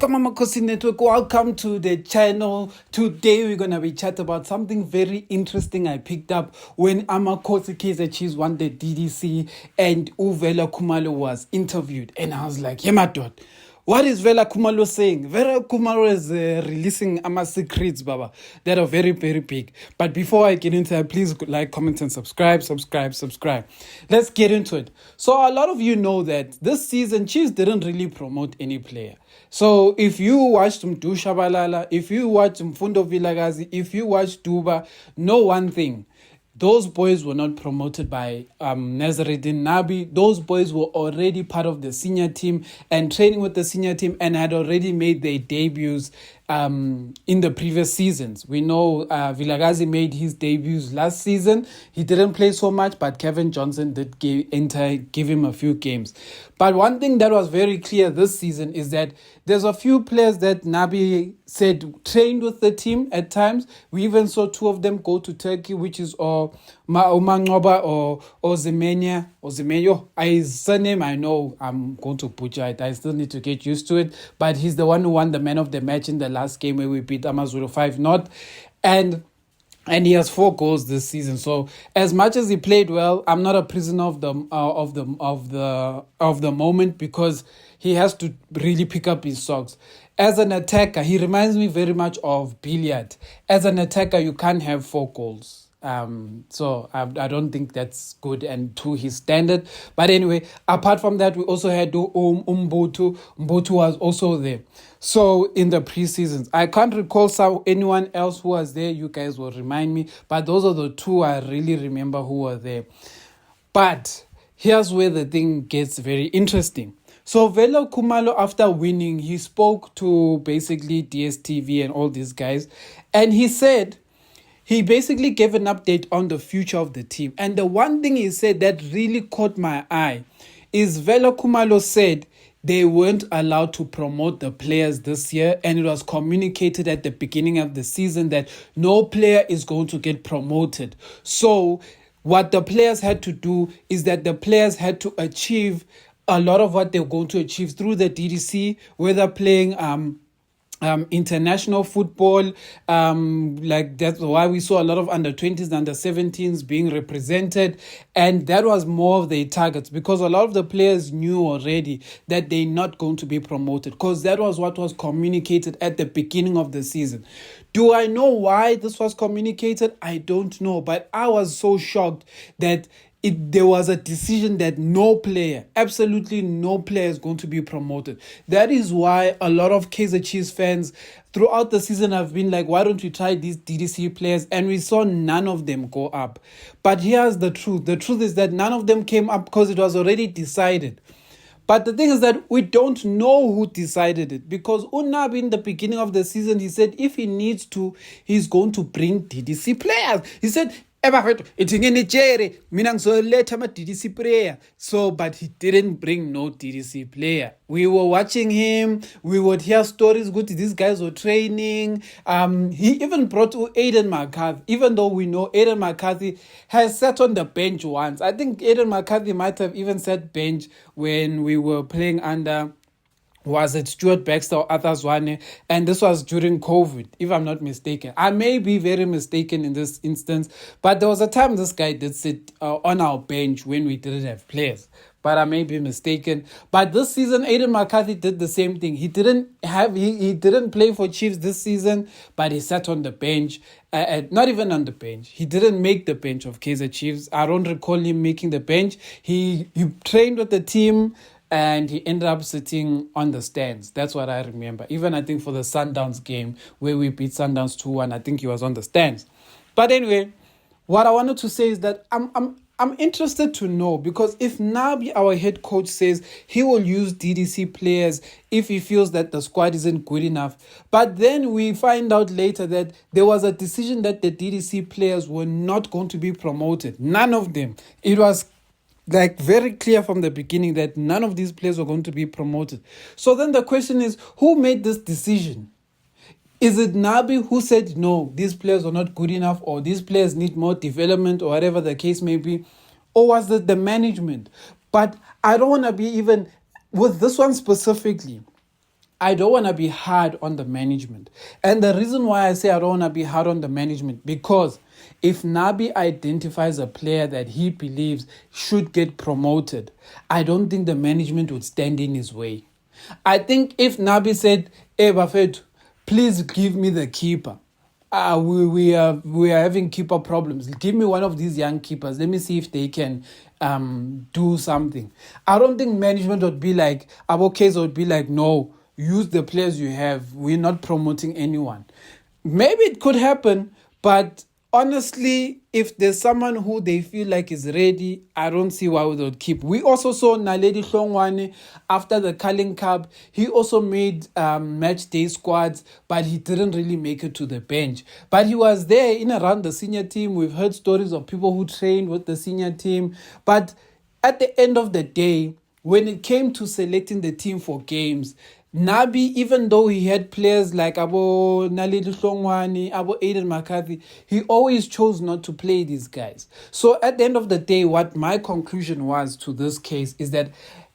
Welcome Amakhosi Network, welcome to the channel. Today we're going to be chatting about something very interesting I picked up when Amakhosi Kaizer Chiefs won the DDC and Vela Khumalo was interviewed. And I was like, yeah, my dad, what is Vela Khumalo saying? Vela Khumalo is releasing secrets, Baba, that are very, very big. But before I get into that, please like, comment, and subscribe. Let's get into it. So a lot of you know that this season, Chiefs didn't really promote any player. So if you watched Mdu Shabalala, if you watched Mfundo Vilagazi, if you watched Duba, know one thing. Those boys were not promoted by Nazareddin Nabi. Those boys were already part of the senior team and training with the senior team and had already made their debuts in the previous seasons. We know Vilagazi made his debuts last season. He didn't play so much, but Kevin Johnson did give him a few games. But one thing that was very clear this season is that there's a few players that Nabi said trained with the team at times. We even saw two of them go to Turkey, which is Umangoba or Zemenya. His surname, I know I'm going to butcher it. I still need to get used to it. But he's the one who won the man of the match in the last game where we beat Amazulu 5-0. And he has 4 goals this season. So as much as he played well, I'm not a prisoner of the moment because he has to really pick up his socks. As an attacker, he reminds me very much of Billiard. As an attacker, you can't have 4 goals. So I don't think that's good and to his standard. But anyway, apart from that, we also had Mbutu. Mbutu was also there. So in the preseasons, I can't recall anyone else who was there. You guys will remind me. But those are the 2 I really remember who were there. But here's where the thing gets very interesting. So Vela Khumalo, after winning, he spoke to basically DSTV and all these guys. And he said, he basically gave an update on the future of the team. And the one thing he said that really caught my eye is Vela Khumalo said they weren't allowed to promote the players this year. And it was communicated at the beginning of the season that no player is going to get promoted. So what the players had to do is that the players had to achieve a lot of what they're going to achieve through the DDC, whether playing international football, like that's why we saw a lot of under-20s and under-17s being represented, and that was more of their targets because a lot of the players knew already that they're not going to be promoted because that was what was communicated at the beginning of the season. Do I know why this was communicated? I don't know, but I was so shocked that there was a decision that no player, absolutely no player is going to be promoted. That is why a lot of Kaizer Chiefs fans throughout the season have been like, why don't we try these DDC players? And we saw none of them go up. But here's the truth. The truth is that none of them came up because it was already decided. But the thing is that we don't know who decided it because Nabi in the beginning of the season, he said if he needs to, he's going to bring DDC players. He said, DDC player. So, but he didn't bring no DDC player. We were watching him. We would hear stories. Good, these guys were training. He even brought Aiden McCarthy, even though we know Aiden McCarthy has sat on the bench once. I think Aiden McCarthy might have even sat bench when we were playing under, was it Stuart Baxter or Arthur Zwane? And this was during COVID, if I'm not mistaken. I may be very mistaken in this instance, but there was a time this guy did sit on our bench when we didn't have players. But I may be mistaken. But this season, Aiden McCarthy did the same thing. He didn't play for Chiefs this season, but he sat on the bench. Not even on the bench. He didn't make the bench of Kaizer Chiefs. I don't recall him making the bench. He trained with the team, and he ended up sitting on the stands. That's what I remember. Even I think for the Sundowns game where we beat Sundowns 2-1, I think he was on the stands. But anyway, what I wanted to say is that I'm interested to know because if Nabi, our head coach, says he will use DDC players if he feels that the squad isn't good enough, but then we find out later that there was a decision that the DDC players were not going to be promoted. None of them. It was like very clear from the beginning that none of these players were going to be promoted. So then the question is, who made this decision? Is it Nabi who said, no, these players are not good enough or these players need more development or whatever the case may be? Or was it the management? But I don't want to be even, with this one specifically, I don't want to be hard on the management. And the reason why I say I don't want to be hard on the management, because if Nabi identifies a player that he believes should get promoted, I don't think the management would stand in his way. I think if Nabi said, "Hey Bafet, please give me the keeper. We are having keeper problems. Give me one of these young keepers. Let me see if they can do something." I don't think management would be like, Kaizer would be like, "No, use the players you have. We're not promoting anyone." Maybe it could happen, but honestly, if there's someone who they feel like is ready, I don't see why they would keep. We also saw Naledi Hlongwane after the Carling Cup. He also made match day squads, but he didn't really make it to the bench. But he was there in around the senior team. We've heard stories of people who trained with the senior team. But at the end of the day, when it came to selecting the team for games, Nabi, even though he had players like Abo Naledi Hlongwane, Abo Aiden McCarthy, he always chose not to play these guys. So at the end of the day, what my conclusion was to this case is that,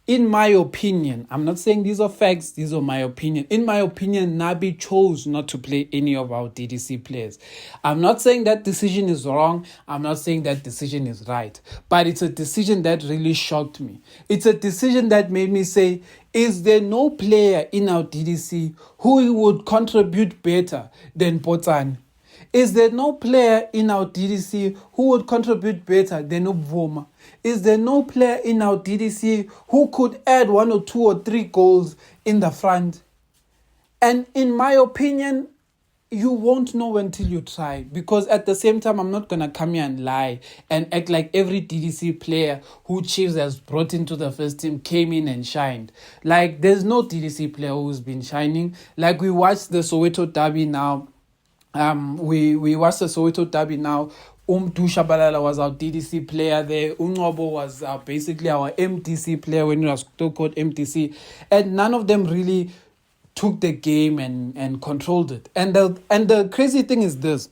in my opinion, I'm not saying these are facts, these are my opinion. In my opinion, Nabi chose not to play any of our DDC players. I'm not saying that decision is wrong. I'm not saying that decision is right. But it's a decision that really shocked me. It's a decision that made me say, is there no player in our DDC who would contribute better than Botan? Is there no player in our DDC who would contribute better than Ubvuma? Is there no player in our DDC who could add 1 or 2 or 3 goals in the front? And in my opinion, you won't know until you try, because at the same time, I'm not going to come here and lie and act like every DDC player who Chiefs has brought into the first team came in and shined. Like, there's no DDC player who's been shining. Like, we watched the Soweto Derby now. We watched the Soweto Derby now. Du Shabalala was our DDC player there. Ungobo was basically our MDC player when he was still called MDC. And none of them really took the game and controlled it. And the crazy thing is this.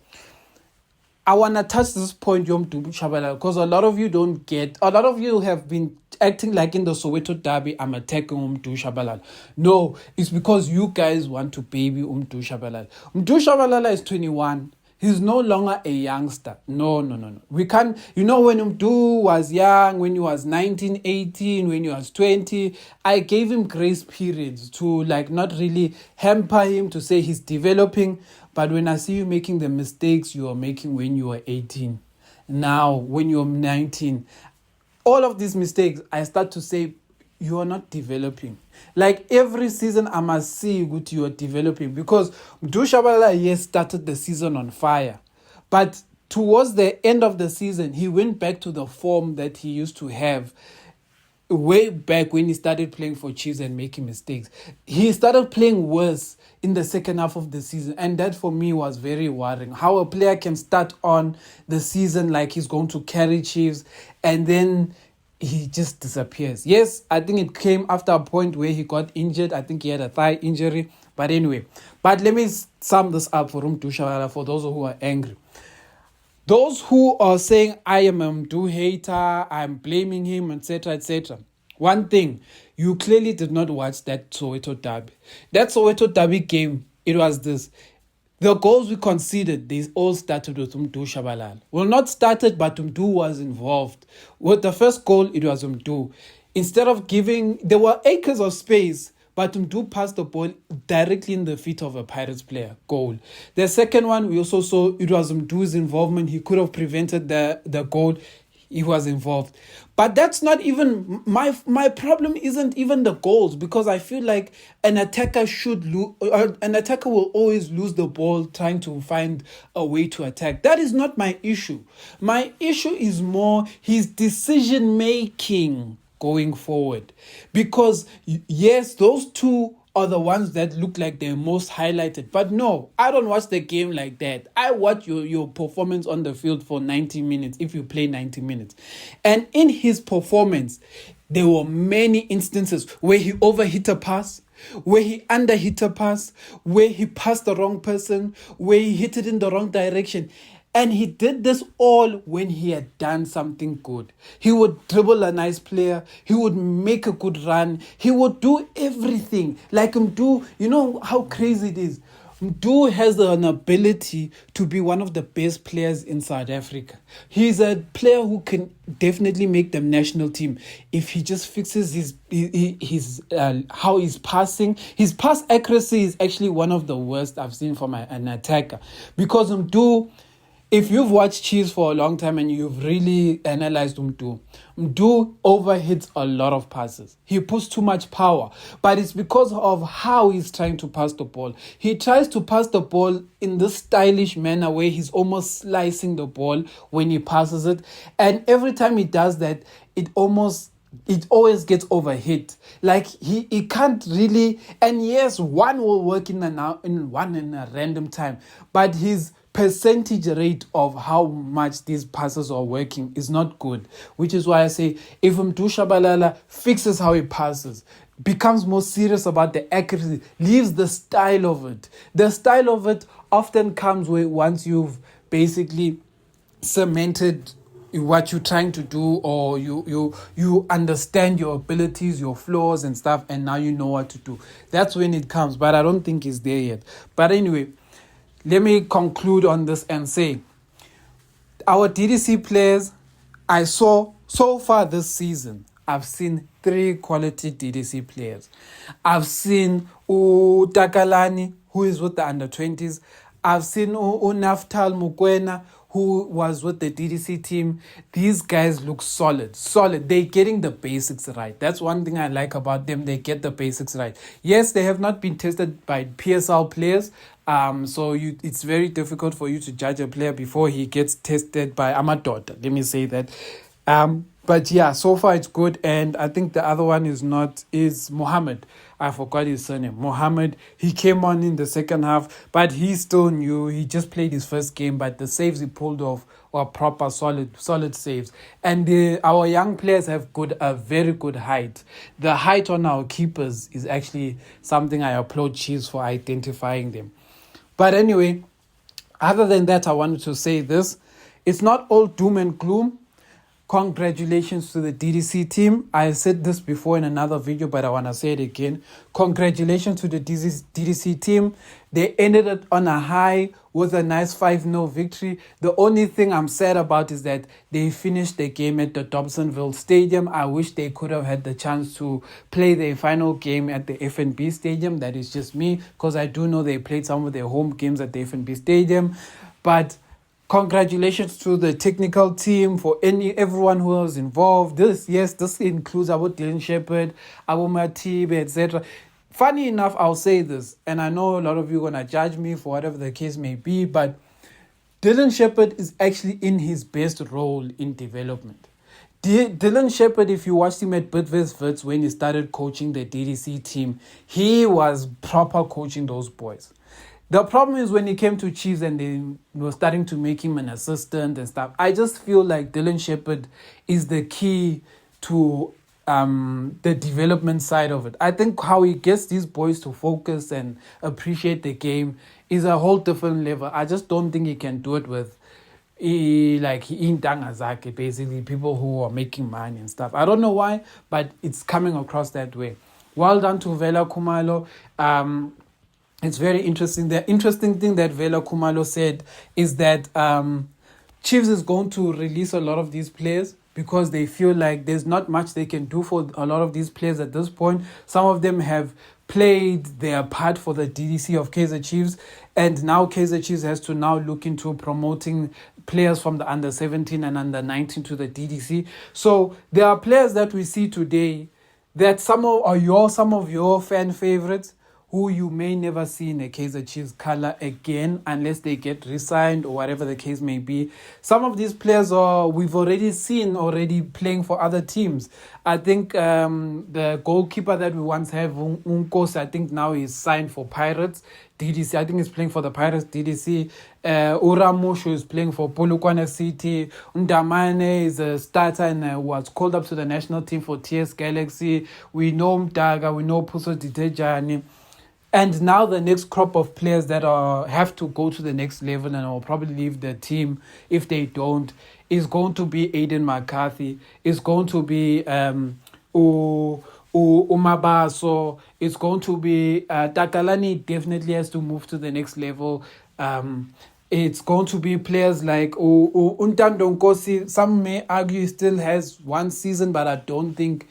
I want to touch this point, Du Shabalala, because a lot of you have been acting like in the Soweto Derby, I'm attacking Du Shabalala. No, it's because you guys want to baby Du Shabalala. Du Shabalala is 21. He's no longer a youngster. No. We can't, when Umdu was young, when he was 19, 18, when he was 20, I gave him grace periods to not really hamper him, to say he's developing. But when I see you making the mistakes you are making when you were 18, now when you're 19, all of these mistakes, I start to say, you are not developing. Like every season, I must see what you are developing, because Du Shabalala, yes, started the season on fire. But towards the end of the season, he went back to the form that he used to have way back when he started playing for Chiefs and making mistakes. He started playing worse in the second half of the season, and that for me was very worrying. How a player can start on the season like he's going to carry Chiefs, and then he just disappears. Yes, I think it came after a point where he got injured. I think he had a thigh injury. But anyway, let me sum this up for Du Shabalala, for those who are angry. Those who are saying, I am a Mdu hater, I'm blaming him, etc., etc. One thing, you clearly did not watch that Soweto Derby. That Soweto Derby game, it was this. The goals we conceded, they all started with Mdu Shabalala. Well, not started, but Mdu was involved. With the first goal, it was Mdu. Instead of there were acres of space, but Mdu passed the ball directly in the feet of a Pirates player. Goal. The second one, we also saw it was Mdu's involvement. He could have prevented the goal. He was involved. But that's not even my problem. Isn't even the goals, because I feel like an attacker will always lose the ball trying to find a way to attack. That is not my issue. My issue is more his decision making going forward, because yes, those two are the ones that look like they're most highlighted. But no, I don't watch the game like that. I watch your performance on the field for 90 minutes, if you play 90 minutes. And in his performance, there were many instances where he overhit a pass, where he underhit a pass, where he passed the wrong person, where he hit it in the wrong direction. And he did this all when he had done something good. He would dribble a nice player. He would make a good run. He would do everything. Like Mdu, you know how crazy it is. Mdu has an ability to be one of the best players in South Africa. He's a player who can definitely make the national team if he just fixes his how he's passing. His pass accuracy is actually one of the worst I've seen from an attacker, because Mdu, if you've watched Chiefs for a long time and you've really analyzed Mdu overhits a lot of passes. He puts too much power, but it's because of how he's trying to pass the ball. He tries to pass the ball in this stylish manner where he's almost slicing the ball when he passes it. And every time he does that, it always gets overhit. Like he can't really, and yes, one will work in a random time, but his percentage rate of how much these passes are working is not good, which is why I say if Mdu Shabalala fixes how he passes, becomes more serious about the accuracy, leaves the style of it. The style of it often comes where once you've basically cemented what you're trying to do, or you understand your abilities, your flaws and stuff, and now you know what to do. That's when it comes, but I don't think it's there yet. But anyway, let me conclude on this and say our DDC players, I saw so far this season, I've seen 3 quality DDC players. I've seen Takalani, who is with the under-20s. I've seen Naftal Mukwena, who was with the DDC team. These guys look solid. They're getting the basics right. That's one thing I like about them. They get the basics right. Yes, they have not been tested by PSL players. So it's very difficult for you to judge a player before he gets tested by Amadoda. Let me say that. But yeah, so far it's good. And I think the other one is Mohammed. I forgot his surname. Mohammed, he came on in the second half, but he's still new. He just played his first game, but the saves he pulled off were proper, solid saves. And our young players have a very good height. The height on our keepers is actually something I applaud Chiefs for identifying them. But anyway, other than that, I wanted to say this. It's not all doom and gloom. Congratulations to the DDC team. I said this before in another video, but I want to say it again. Congratulations to the DDC team. They ended it on a high with a nice 5-0 victory. The only thing I'm sad about is that they finished the game at the Dobsonville Stadium. I wish they could have had the chance to play their final game at the FNB Stadium. That is just me, because I do know they played some of their home games at the FNB Stadium. But congratulations to the technical team, for everyone who was involved. This includes our Dylan Shepherd, our Matib, etc. Funny enough, I'll say this, and I know a lot of you are going to judge me for whatever the case may be, but Dylan Shepherd is actually in his best role in development. Dylan Shepherd, if you watched him at Bidvest Wits when he started coaching the DDC team, he was proper coaching those boys. The problem is when he came to Chiefs and they were starting to make him an assistant and stuff, I just feel like Dylan Shepherd is the key to the development side of it. I think how he gets these boys to focus and appreciate the game is a whole different level. I just don't think he can do it with Intangazake, basically people who are making money and stuff. I don't know why, but it's coming across that way. Well done to Vela Khumalo. It's very interesting. The interesting thing that Vela Khumalo said is that Chiefs is going to release a lot of these players because they feel like there's not much they can do for a lot of these players at this point. Some of them have played their part for the DDC of Kaizer Chiefs, and now Kaizer Chiefs has to now look into promoting players from the under-17 and under-19 to the DDC. So there are players that we see today that some of your fan favorites who you may never see in a Kaizer Chiefs color again unless they get re-signed or whatever the case may be. Some of these players we've already seen playing for other teams. I think the goalkeeper that we once had, Unkosi, I think now he's signed for Pirates DDC. I think he's playing for the Pirates DDC. Uramushu is playing for Polokwane City. Ndamane is a starter and was called up to the national team for TS Galaxy. We know Mdaga, we know Puso Ditejani. And now the next crop of players that have to go to the next level and will probably leave the team if they don't is going to be Aiden McCarthy, is going to be Umabaso, it's going to be Takalani definitely has to move to the next level. It's going to be players like Untando Nkosi. Some may argue he still has one season, but I don't think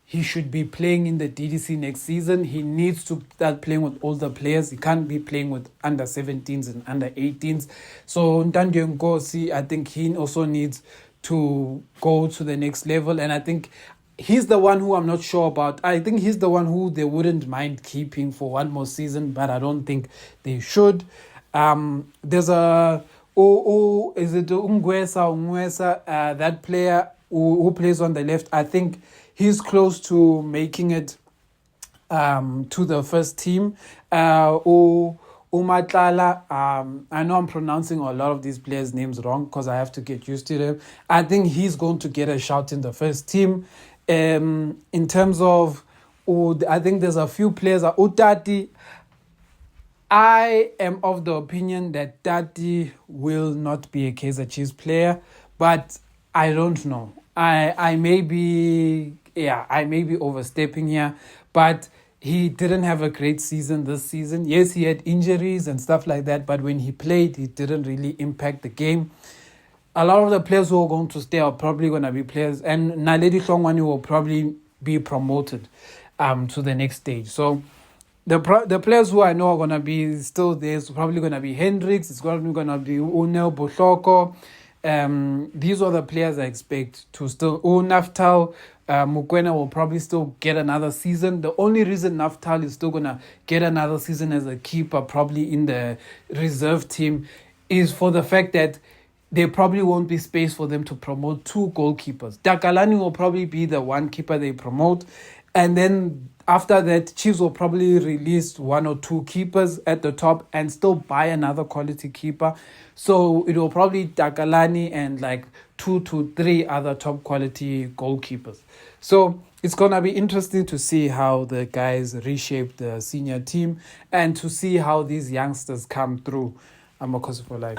he should be playing in the DDC next season. He needs to start playing with older players. He can't be playing with under 17s and under 18s. So Untando Nkosi, I think he also needs to go to the next level. And I think he's the one who I'm not sure about. I think he's the one who they wouldn't mind keeping for one more season, but I don't think they should. There's a is it Ungwesa, that player who plays on the left. I think he's close to making it to the first team. Umatlala, I know I'm pronouncing a lot of these players' names wrong because I have to get used to them. I think he's going to get a shout in the first team. In terms of, I think there's a few players. Utati, I am of the opinion that Tati will not be a Kaizer Chiefs player, but I don't know. I may be overstepping here, but he didn't have a great season this season. Yes, he had injuries and stuff like that, but when he played, he didn't really impact the game. A lot of the players who are going to stay are probably going to be players, and Naledi Hlongwane will probably be promoted to the next stage. So the players who I know are going to be still there is probably going to be Hendricks, it's probably going to be Unel Bohloko. These are the players I expect to still. Naftal Mukwena will probably still get another season. The only reason Naftal is still going to get another season as a keeper, probably in the reserve team, is for the fact that there probably won't be space for them to promote two goalkeepers. Takalani will probably be the one keeper they promote. And then after that, Chiefs will probably release one or two keepers at the top and still buy another quality keeper. So it will probably Takalani and like 2 to 3 other top quality goalkeepers. So it's going to be interesting to see how the guys reshape the senior team and to see how these youngsters come through. Amakhosi for life.